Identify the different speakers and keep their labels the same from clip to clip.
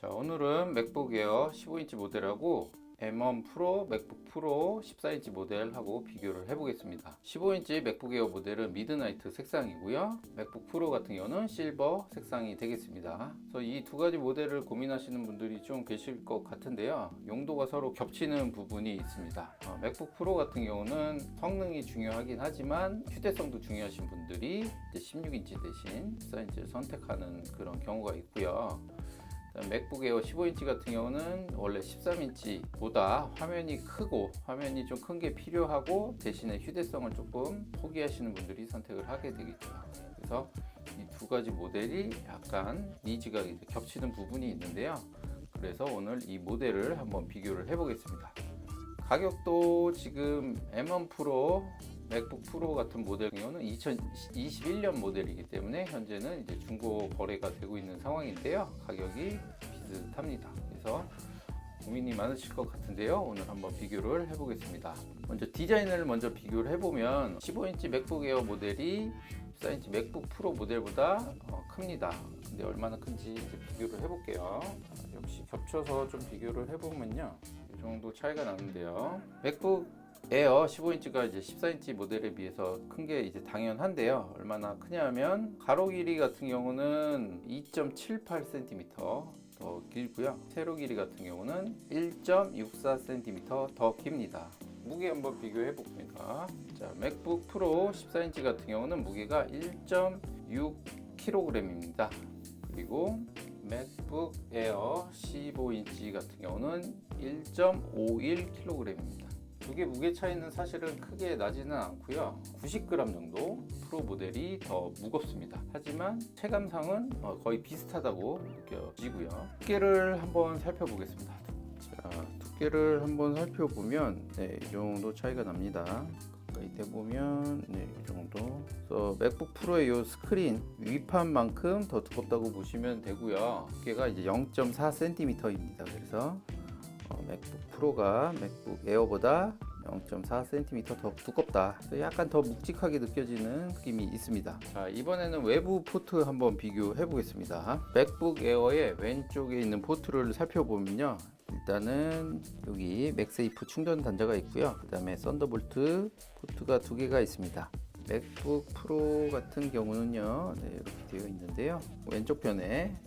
Speaker 1: 자, 오늘은 맥북 에어 15인치 모델하고 M1 프로, 맥북 프로 14인치 모델하고 비교를 해보겠습니다. 15인치 맥북 에어 모델은 미드나이트 색상이고요. 맥북 프로 같은 경우는 실버 색상이 되겠습니다. 그래서 이 두 가지 모델을 고민하시는 분들이 좀 계실 것 같은데요. 용도가 서로 겹치는 부분이 있습니다. 맥북 프로 같은 경우는 성능이 중요하긴 하지만 휴대성도 중요하신 분들이 이제 16인치 대신 14인치를 선택하는 그런 경우가 있고요. 맥북 에어 15인치 같은 경우는 원래 13인치보다 화면이 크고 화면이 좀 큰 게 필요하고 대신에 휴대성을 조금 포기하시는 분들이 선택을 하게 되겠죠. 그래서 이 두 가지 모델이 약간 니즈가 겹치는 부분이 있는데요. 그래서 오늘 이 모델을 한번 비교를 해 보겠습니다. 가격도 지금 M1 프로, 맥북 프로 같은 모델 같은 경우는 2021년 모델이기 때문에 현재는 이제 중고 거래가 되고 있는 상황인데요. 가격이 비슷합니다. 그래서 고민이 많으실 것 같은데요. 오늘 한번 비교를 해보겠습니다. 먼저 디자인을 먼저 비교를 해보면 15인치 맥북 에어 모델이 14인치 맥북 프로 모델보다 큽니다. 근데 얼마나 큰지 이제 비교를 해볼게요. 역시 겹쳐서 좀 비교를 해보면요. 이 정도 차이가 나는데요. 맥북 에어 15인치가 이제 14인치 모델에 비해서 큰 게 이제 당연한데요. 얼마나 크냐면 가로 길이 같은 경우는 2.78cm 더 길고요. 세로 길이 같은 경우는 1.64cm 더 깁니다. 무게 한번 비교해 봅니다. 자, 맥북 프로 14인치 같은 경우는 무게가 1.6kg입니다. 그리고 맥북 에어 15인치 같은 경우는 1.51kg입니다. 두 개 무게 차이는 사실은 크게 나지는 않고요. 90g 정도 프로 모델이 더 무겁습니다. 하지만 체감상은 거의 비슷하다고 느껴지고요. 두께를 한번 살펴보겠습니다. 자, 두께를 한번 살펴보면 이 정도 차이가 납니다. 가까이 대보면 이 정도. 그래서 맥북 프로의 이 스크린 위판만큼 더 두껍다고 보시면 되고요. 두께가 이제 0.4cm입니다. 그래서 맥북 프로가 맥북 에어보다 0.4cm 더 두껍다. 약간 더 묵직하게 느껴지는 느낌이 있습니다. 자, 이번에는 외부 포트 한번 비교해 보겠습니다. 맥북 에어의 왼쪽에 있는 포트를 살펴보면요. 일단은 여기 맥세이프 충전 단자가 있고요. 그 다음에 썬더볼트 포트가 두 개가 있습니다. 맥북 프로 같은 경우는요, 이렇게 되어 있는데요. 왼쪽 편에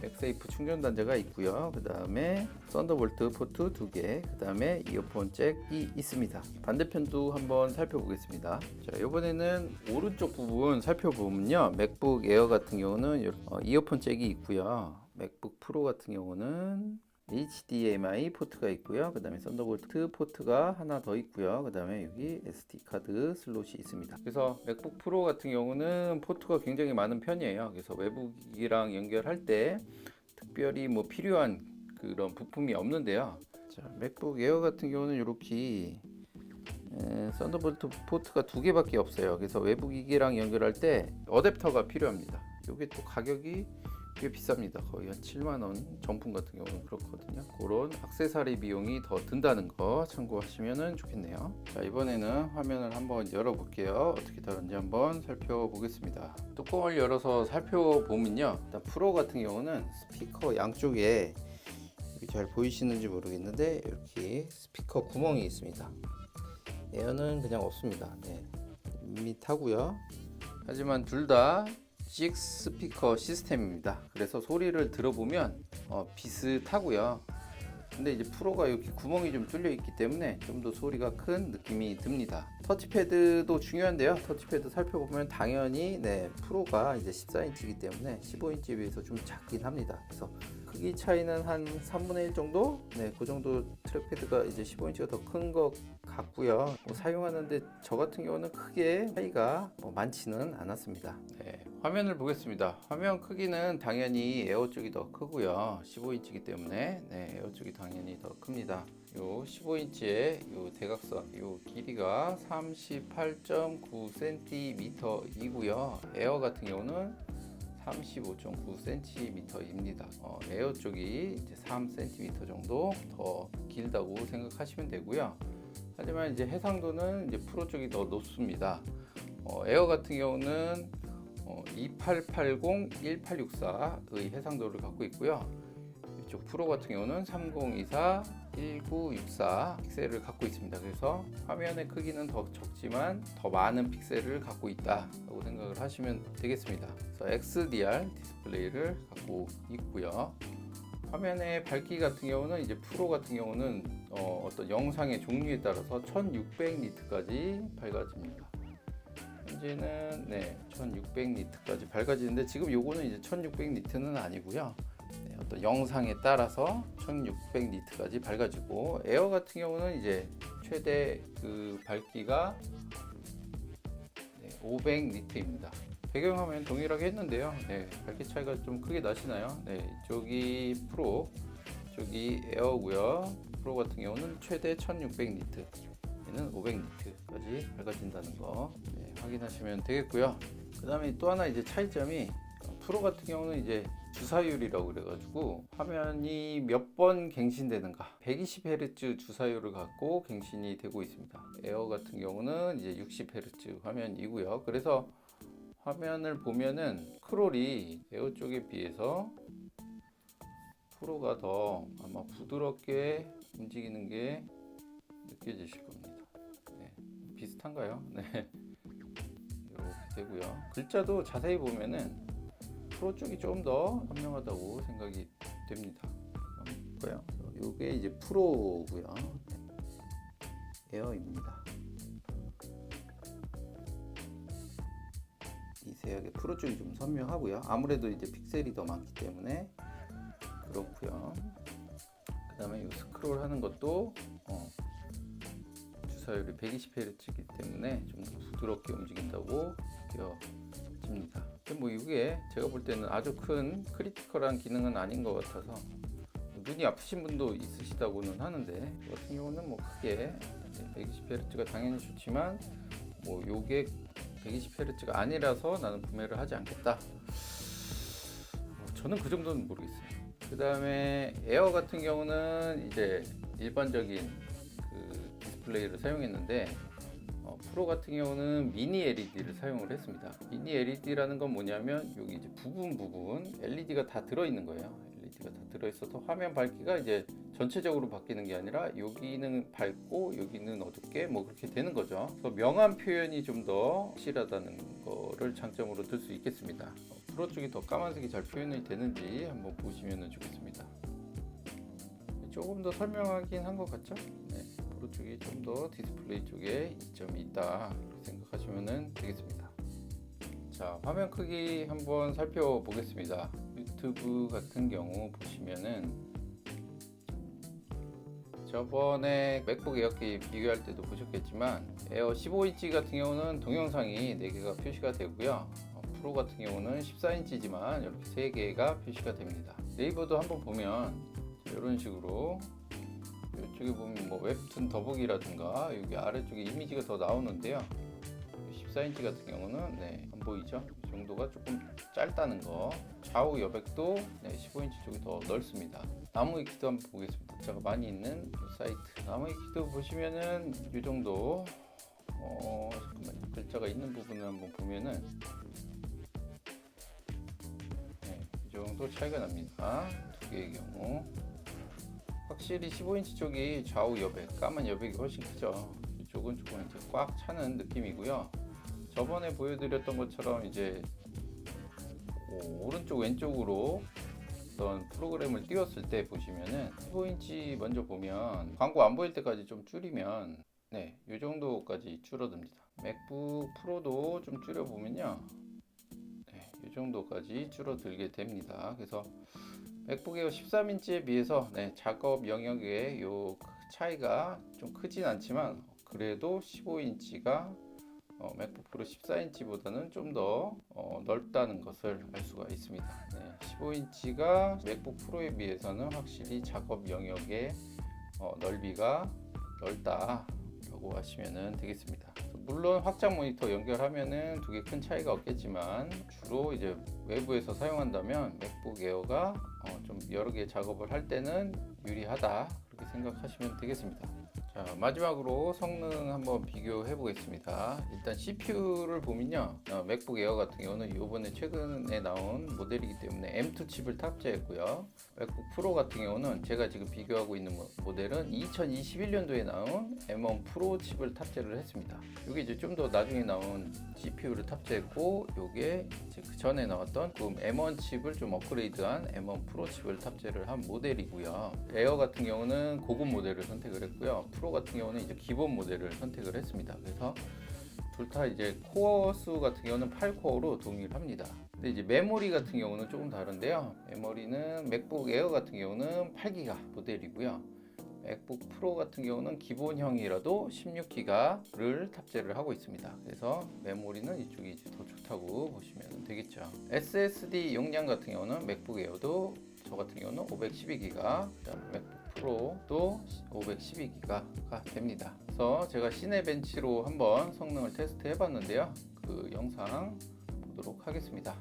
Speaker 1: 맥세이프 충전 단자가 있고요. 그 다음에 썬더볼트 포트 두 개, 그 다음에 이어폰 잭이 있습니다. 반대편도 한번 살펴보겠습니다. 자, 이번에는 오른쪽 부분 살펴보면요, 맥북 에어 같은 경우는 이어폰 잭이 있고요. 맥북 프로 같은 경우는 HDMI 포트가 있고요. 그 다음에 썬더볼트 포트가 하나 더 있고요. 그 다음에 여기 SD 카드 슬롯이 있습니다. 그래서 맥북 프로 같은 경우는 포트가 굉장히 많은 편이에요. 그래서 외부기기랑 연결할 때 특별히 뭐 필요한 그런 부품이 없는데요. 자, 맥북 에어 같은 경우는 이렇게 썬더볼트 포트가 두 개밖에 없어요. 그래서 외부기기랑 연결할 때 어댑터가 필요합니다. 이게 또 가격이 꽤 비쌉니다. 거의 한 7만원, 정품 같은 경우는 그렇거든요. 그런 액세서리 비용이 더 든다는 거 참고하시면 좋겠네요. 자, 이번에는 화면을 한번 열어볼게요. 어떻게 다른지 한번 살펴보겠습니다. 뚜껑을 열어서 살펴보면요, 일단 프로 같은 경우는 스피커 양쪽에 잘 보이시는지 모르겠는데 이렇게 스피커 구멍이 있습니다. 에어는 그냥 없습니다. 밋밋하고요. 하지만 둘다 CX 스피커 시스템입니다. 그래서 소리를 들어보면 비슷하고요. 근데 이제 프로가 이렇게 구멍이 좀 뚫려 있기 때문에 좀 더 소리가 큰 느낌이 듭니다. 터치패드도 중요한데요. 터치패드 살펴보면 당연히 프로가 이제 14인치이기 때문에 15인치에 비해서 좀 작긴 합니다. 그래서 크기 차이는 한 3분의 1 정도? 그 정도 트랙패드가 이제 15인치가 더 큰 것 같고요. 사용하는데 저 같은 경우는 크게 차이가 많지는 않았습니다. 화면을 보겠습니다. 화면 크기는 당연히 에어 쪽이 더 크고요. 15인치이기 때문에 에어 쪽이 당연히 더 큽니다. 요 15인치의 요 대각선 요 길이가 38.9cm이고요. 에어 같은 경우는 35.9cm입니다. 에어 쪽이 이제 3cm 정도 더 길다고 생각하시면 되고요. 하지만 이제 해상도는 이제 프로 쪽이 더 높습니다. 에어 같은 경우는 2880, 1864의 해상도를 갖고 있고요. 이쪽 프로 같은 경우는 3024 1964 픽셀을 갖고 있습니다. 그래서 화면의 크기는 더 적지만 더 많은 픽셀을 갖고 있다라고 생각을 하시면 되겠습니다. 그래서 XDR 디스플레이를 갖고 있고요. 화면의 밝기 같은 경우는 이제 프로 같은 경우는 어떤 영상의 종류에 따라서 1600니트까지 밝아집니다. 현재는 1600니트까지 밝아지는데 지금 요거는 이제 1600니트는 아니고요. 어떤 영상에 따라서 1600니트까지 밝아지고, 에어 같은 경우는 이제 최대 그 밝기가 500니트입니다. 배경화면 동일하게 했는데요. 밝기 차이가 좀 크게 나시나요? 이쪽이 프로, 저기 에어고요. 프로 같은 경우는 최대 1600니트, 얘는 500니트까지 밝아진다는 거 확인하시면 되겠고요. 그 다음에 또 하나 이제 차이점이, 프로 같은 경우는 이제 주사율이라고 그래가지고 화면이 몇 번 갱신되는가, 120Hz 주사율을 갖고 갱신이 되고 있습니다. 에어 같은 경우는 이제 60Hz 화면이고요. 그래서 화면을 보면은 스크롤이 에어 쪽에 비해서 프로가 더 아마 부드럽게 움직이는 게 느껴지실 겁니다. 비슷한가요? 이렇게 되고요. 글자도 자세히 보면은 프로 쪽이 좀 더 선명하다고 생각이 됩니다. 이게 이제 프로고요. 에어입니다. 미세하게 프로 쪽이 좀 선명하고요. 아무래도 이제 픽셀이 더 많기 때문에 그렇고요. 그 다음에 이 스크롤 하는 것도 주사율이 120Hz이기 때문에 좀 더 부드럽게 움직인다고 느껴집니다. 뭐 이게 제가 볼 때는 아주 큰 크리티컬한 기능은 아닌 것 같아서, 눈이 아프신 분도 있으시다고는 하는데 저 같은 경우는 뭐 크게 120Hz가 당연히 좋지만 뭐 요게 120Hz가 아니라서 나는 구매를 하지 않겠다. 저는 그 정도는 모르겠어요. 그 다음에 에어 같은 경우는 이제 일반적인 그 디스플레이를 사용했는데, 프로 같은 경우는 미니 LED를 사용을 했습니다. 미니 LED라는 건 뭐냐면 여기 이제 부분 LED가 다 들어있는 거예요. LED가 다 들어있어서 화면 밝기가 이제 전체적으로 바뀌는 게 아니라 여기는 밝고 여기는 어둡게 뭐 그렇게 되는 거죠. 그래서 명암 표현이 좀 더 확실하다는 거를 장점으로 들 수 있겠습니다. 프로 쪽이 더 까만색이 잘 표현이 되는지 한번 보시면 좋겠습니다. 조금 더 설명하긴 한 것 같죠? 프로 쪽이 좀 더 디스플레이 쪽에 이점이 있다 생각하시면 되겠습니다. 자, 화면 크기 한번 살펴보겠습니다. 유튜브 같은 경우 보시면은 저번에 맥북 에어키 비교할 때도 보셨겠지만 에어 15인치 같은 경우는 동영상이 4개가 표시가 되고요. 프로 같은 경우는 14인치지만 이렇게 3개가 표시가 됩니다. 네이버도 한번 보면 이런 식으로 이쪽에 보면 뭐 웹툰 더보기라든가 여기 아래쪽에 이미지가 더 나오는데요. 14인치 같은 경우는 안 보이죠? 이 정도가 조금 짧다는 거. 좌우 여백도 15인치 쪽이 더 넓습니다. 나무의 키도 한번 보겠습니다. 제가 많이 있는 사이트 나무의 키도 보시면은 이 정도. 잠깐만요. 글자가 있는 부분을 한번 보면은 이 정도 차이가 납니다. 두 개의 경우. 확실히 15인치 쪽이 좌우 여백, 까만 여백이 훨씬 크죠. 이쪽은 조금 이제 꽉 차는 느낌이고요. 저번에 보여드렸던 것처럼 이제 오른쪽 왼쪽으로 어떤 프로그램을 띄웠을 때 보시면은 15인치 먼저 보면 광고 안 보일 때까지 좀 줄이면 이 정도까지 줄어듭니다. 맥북 프로도 좀 줄여보면요, 이 정도까지 줄어들게 됩니다. 그래서 맥북 에어 13인치에 비해서 작업 영역의 요 차이가 좀 크진 않지만 그래도 15인치가 맥북 프로 14인치보다는 좀 더 넓다는 것을 알 수가 있습니다. 15인치가 맥북 프로에 비해서는 확실히 작업 영역의 넓이가 넓다라고 하시면 되겠습니다. 물론 확장 모니터 연결하면은 두 개 큰 차이가 없겠지만 주로 이제 외부에서 사용한다면 맥북 에어가 좀 여러 개 작업을 할 때는 유리하다 그렇게 생각하시면 되겠습니다. 자, 마지막으로 성능 한번 비교해 보겠습니다. 일단 CPU를 보면요, 맥북 에어 같은 경우는 이번에 최근에 나온 모델이기 때문에 M2 칩을 탑재했고요. 맥북 프로 같은 경우는 제가 지금 비교하고 있는 모델은 2021년도에 나온 M1 프로 칩을 탑재를 했습니다. 이게 이제 좀 더 나중에 나온 CPU를 탑재했고, 이게 이제 그 전에 나왔던 그 M1 칩을 좀 업그레이드한 M1 프로 칩을 탑재를 한 모델이고요. 에어 같은 경우는 고급 모델을 선택을 했고요. 프로 같은 경우는 이제 기본 모델을 선택을 했습니다. 그래서 둘 다 이제 코어 수 같은 경우는 8코어로 동일합니다. 근데 이제 메모리 같은 경우는 조금 다른데요. 메모리는 맥북 에어 같은 경우는 8기가 모델이고요. 맥북 프로 같은 경우는 기본형이라도 16기가를 탑재를 하고 있습니다. 그래서 메모리는 이쪽이 이제 더 좋다고 보시면 되겠죠. SSD 용량 같은 경우는 맥북 에어도 저 같은 경우는 512기가, 맥북 프로도 512기가가 됩니다. 그래서 제가 시네벤치로 한번 성능을 테스트 해봤는데요. 그 영상 보도록 하겠습니다.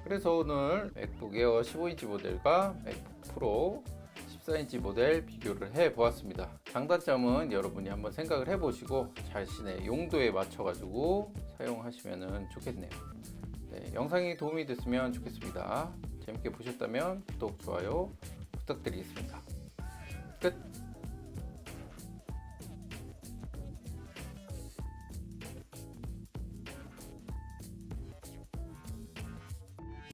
Speaker 1: 그래서 오늘 맥북 에어 15인치 모델과 맥북 프로 14인치 모델 비교를 해 보았습니다. 장단점은 여러분이 한번 생각을 해 보시고 자신의 용도에 맞춰 가지고 사용하시면 좋겠네요. 네, 영상이 도움이 됐으면 좋겠습니다. 재밌게 보셨다면 구독, 좋아요 부탁드리겠습니다. 끝.